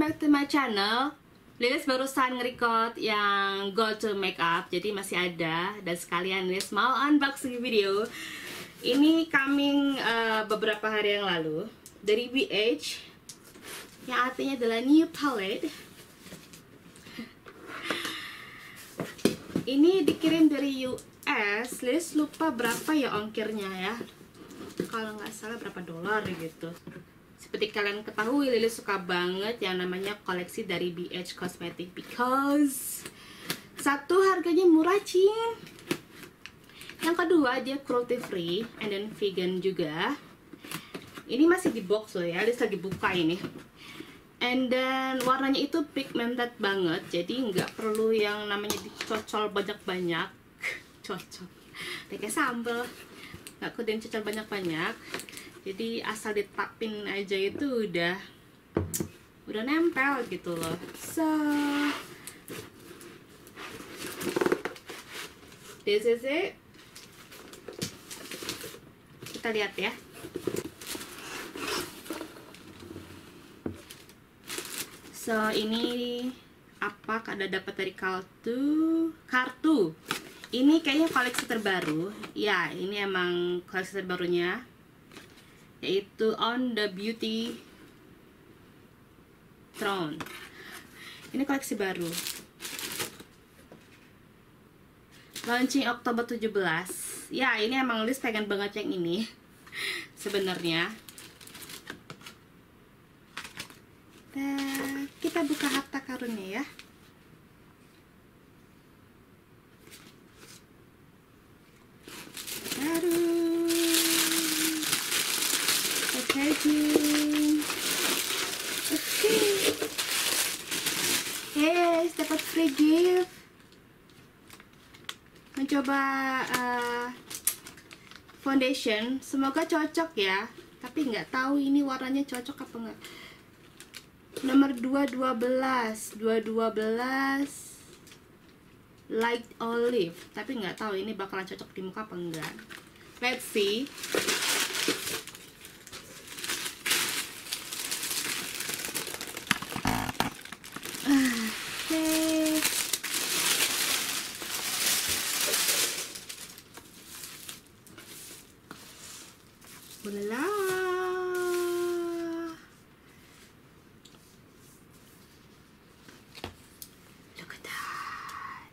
back to my channel. Lilis barusan nge-record yang go to makeup, jadi masih ada. Dan sekalian Lilis mau unboxing video. Ini coming beberapa hari yang lalu dari BH, yang artinya adalah new palette. Ini dikirim dari US. Lilis lupa berapa ya ongkirnya ya, kalau nggak salah berapa dolar gitu. Seperti kalian ketahui, Lilis suka banget yang namanya koleksi dari BH Cosmetic, because satu, harganya murah cing. Yang kedua, dia cruelty free and then vegan juga. Ini masih di box loh ya, Lilis lagi buka ini. And then warnanya itu pigmented banget, jadi nggak perlu yang namanya dicocol banyak-banyak. Cocol kayak sambel, nggak kudu dicocol banyak-banyak. Jadi asal ditapin aja itu udah nempel gitu loh. So this is it. Kita lihat ya. So ini apa kada dapat dari kartu. Ini kayaknya koleksi terbaru. Ya, ini emang koleksi terbarunya, yaitu On the Beauty Throne. Ini koleksi baru, launching Oktober 17. Ya, ini emang Lilis pengen banget yang ini sebenarnya. Kita buka harta karunnya ya. Yes, dapat free gift. Mencoba foundation, semoga cocok ya. Tapi nggak tahu ini warnanya cocok apa enggak. Nomor 212 light olive, tapi nggak tahu ini bakalan cocok di muka apa enggak. Let's see. Ulala. Look at that.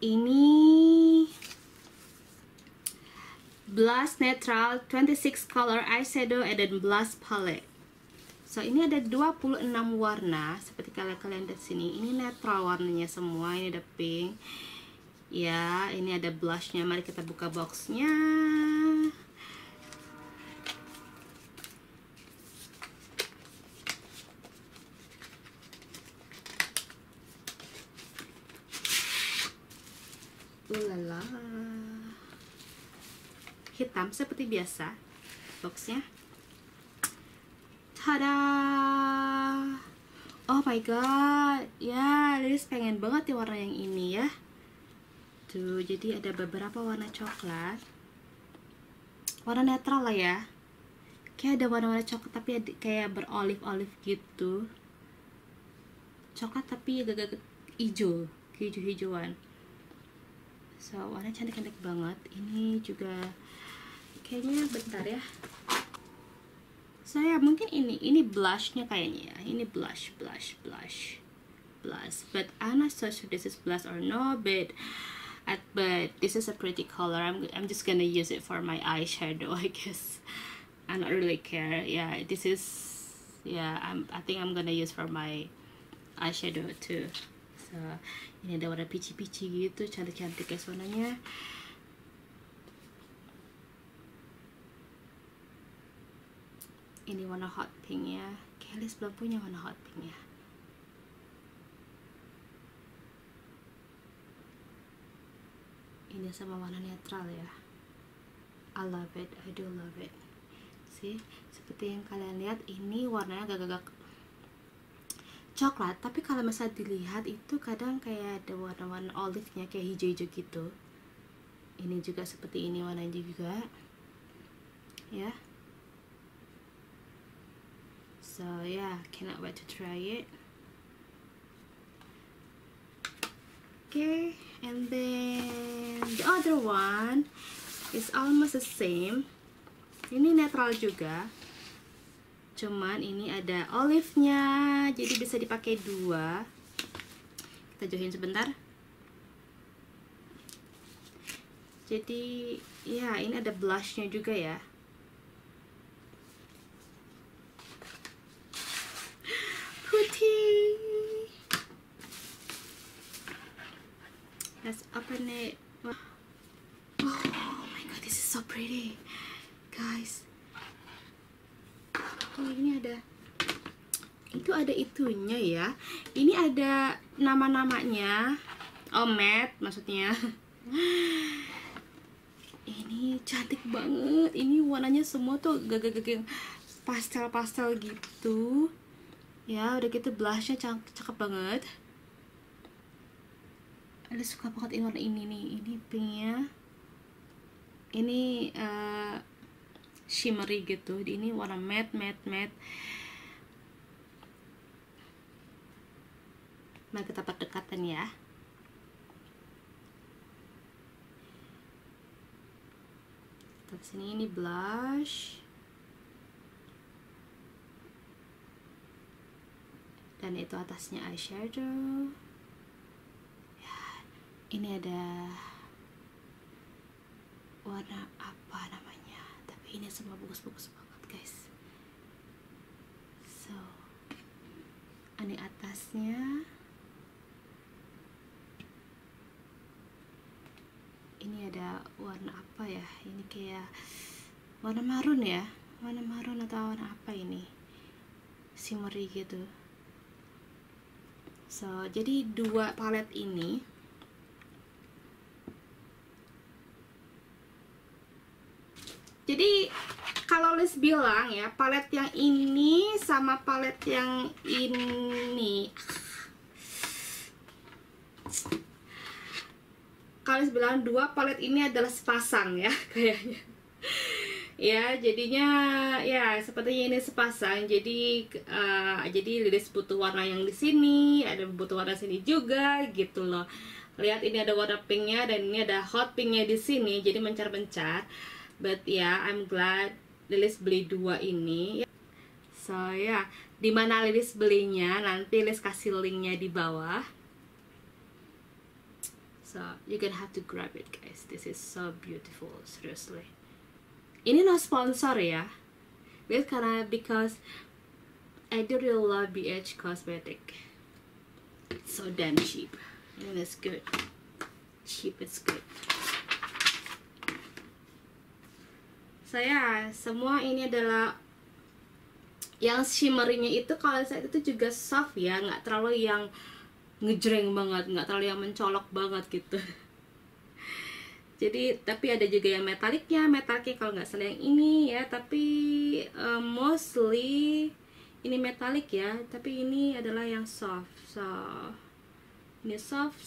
Ini Blush Natural 26 Color Eyeshadow and then Blush Palette. So ini ada 26 warna seperti kalian lihat sini. Ini netral warnanya semua. Ini ada pink. Ya, ini ada blushnya. Mari kita buka boxnya. Ulala. Hitam seperti biasa boxnya. Tada! Oh my god, ya Lilis pengen banget ya warna yang ini ya. Tuh, jadi ada beberapa warna coklat, warna netral lah ya. Kayak ada warna-warna coklat tapi ada kayak berolive-olive gitu. Coklat tapi agak-agak hijau, hijau-hijauan. So warna cantik-cantik banget. Ini juga kayaknya bentar ya. Saya mungkin ini blushnya kayaknya ya. Ini blush. But I'm not so sure this is blush or no. But this is a pretty color. I'm just gonna use it for my eyeshadow, I guess. I don't really care. Yeah, this is, yeah. I think I'm gonna use for my eyeshadow too. So ini ada warna pici-pici gitu, cantik-cantik guys warnanya. Ini warna hot pink ya. Lilis belum punya warna hot pink ya. Ini sama warna netral ya. I love it, I do love it. See, seperti yang kalian lihat, ini warnanya agak-agak coklat, tapi kalau misalnya dilihat itu kadang kayak ada warna-warna olive-nya, kayak hijau-hijau gitu. Ini juga seperti ini warnanya juga ya. So yeah, cannot wait to try it. Okay, and then the other one is almost the same. Ini netral juga, cuman ini ada olive-nya, jadi bisa dipakai dua. Kita jauhin sebentar. Jadi ya, ini ada blushnya juga ya. Putih. Let's open it. Oh my god, this is so pretty, guys. Oh, ini ada, itu ada itunya ya. Ini ada nama-namanya. Oh, matte maksudnya. Ini cantik banget. Ini warnanya semua tuh gagak-gagak pastel-pastel gitu. Ya, udah gitu blushnya cakep banget. Ada suka banget ini warna ini nih. Ini pinknya. Ini shimmery gitu. Ini warna matte. Mari kita berdekatan ya. Terus ini blush. Dan itu atasnya eyeshadow. Ya, ini ada warna apa namanya? Tapi ini semua bagus-bagus banget, guys. So, ini atasnya. Ini ada warna apa ya? Ini kayak warna marun ya? Warna marun atau warna apa ini? Shimmery gitu. So, jadi dua palet ini jadi kalau Liz bilang ya, palet yang ini sama palet yang ini, kalau Liz bilang dua palet ini adalah sepasang ya kayaknya. Ya, jadinya ya sepertinya ini sepasang. Jadi Lilis butuh warna yang di sini, ada butuh warna sini juga gitu loh. Lihat, ini ada warna pinknya dan ini ada hot pinknya di sini, jadi mencar-mencar. But ya, I'm glad Lilis beli dua ini. So ya, dimana Lilis belinya nanti Lilis kasih linknya di bawah. So you can have to grab it, guys. This is so beautiful, seriously. Ini no sponsor ya, karena because I do really love BH Cosmetic. It's so damn cheap, and it's good. Cheap, it's good. Saya semua ini adalah yang shimmery-nya itu, kalau saya itu juga soft ya, nggak terlalu yang ngejreng banget, nggak terlalu yang mencolok banget gitu. Jadi, tapi ada juga yang metaliknya kalau nggak salah yang ini ya, tapi mostly ini metalik ya, tapi ini adalah yang soft. So, ini soft,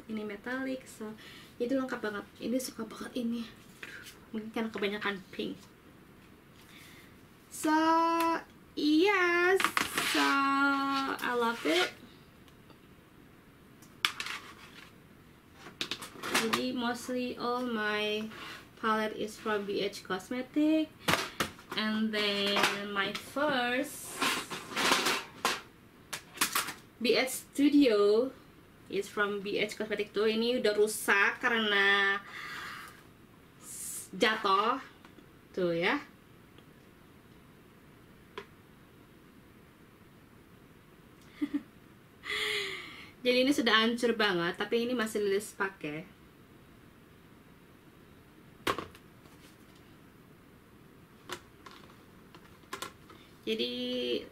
ini metalik, so itu lengkap banget. Ini suka banget ini, mungkin karena kebanyakan pink. So, yes, so I love it. Jadi mostly all my palette is from BH Cosmetic, and then my first BH Studio is from BH Cosmetic tuh. Ini udah rusak karena jatuh tuh ya. Jadi ini sudah hancur banget, tapi ini masih Lilis pakai. Jadi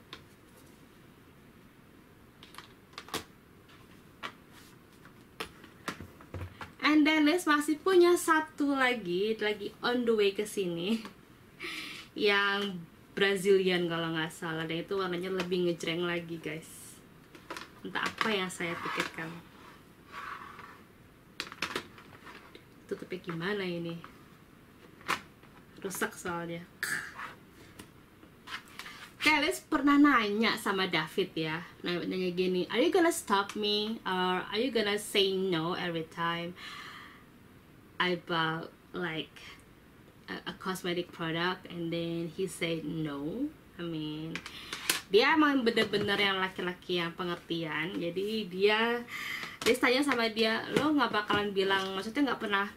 and then Liz masih punya satu lagi on the way ke sini yang Brazilian kalau nggak salah, dan itu warnanya lebih ngejreng lagi, guys. Entah apa yang saya pikirkan. Tutupnya gimana ini? Rusak soalnya. Kayak Lilis pernah nanya sama David ya, nanya gini, are you gonna stop me or are you gonna say no every time I bought like a cosmetic product and then he said no. I mean, dia emang bener-bener yang laki-laki yang pengertian. Jadi dia tanya sama dia, lo nggak bakalan bilang, maksudnya nggak pernah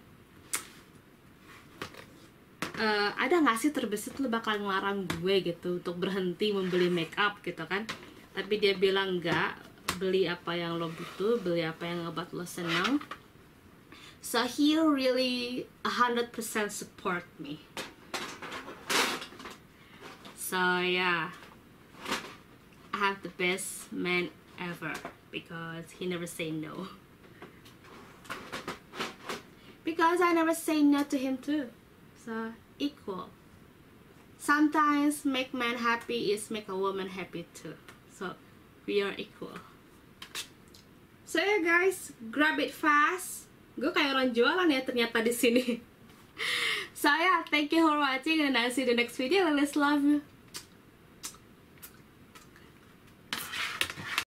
ada nggak sih terbesit lo bakal ngelarang gue gitu untuk berhenti membeli make up gitu kan. Tapi dia bilang enggak, beli apa yang lo butuh, beli apa yang ngebuat lo senang. So he really 100% support me. So yeah, I have the best man ever because he never say no. Because I never say no to him too. So equal. Sometimes make man happy is make a woman happy too. So we are equal. So yeah guys, grab it fast. Gue kayak orang jualan ya ternyata di sini. So yeah, thank you for watching and I'll see you in the next video. Let's love you.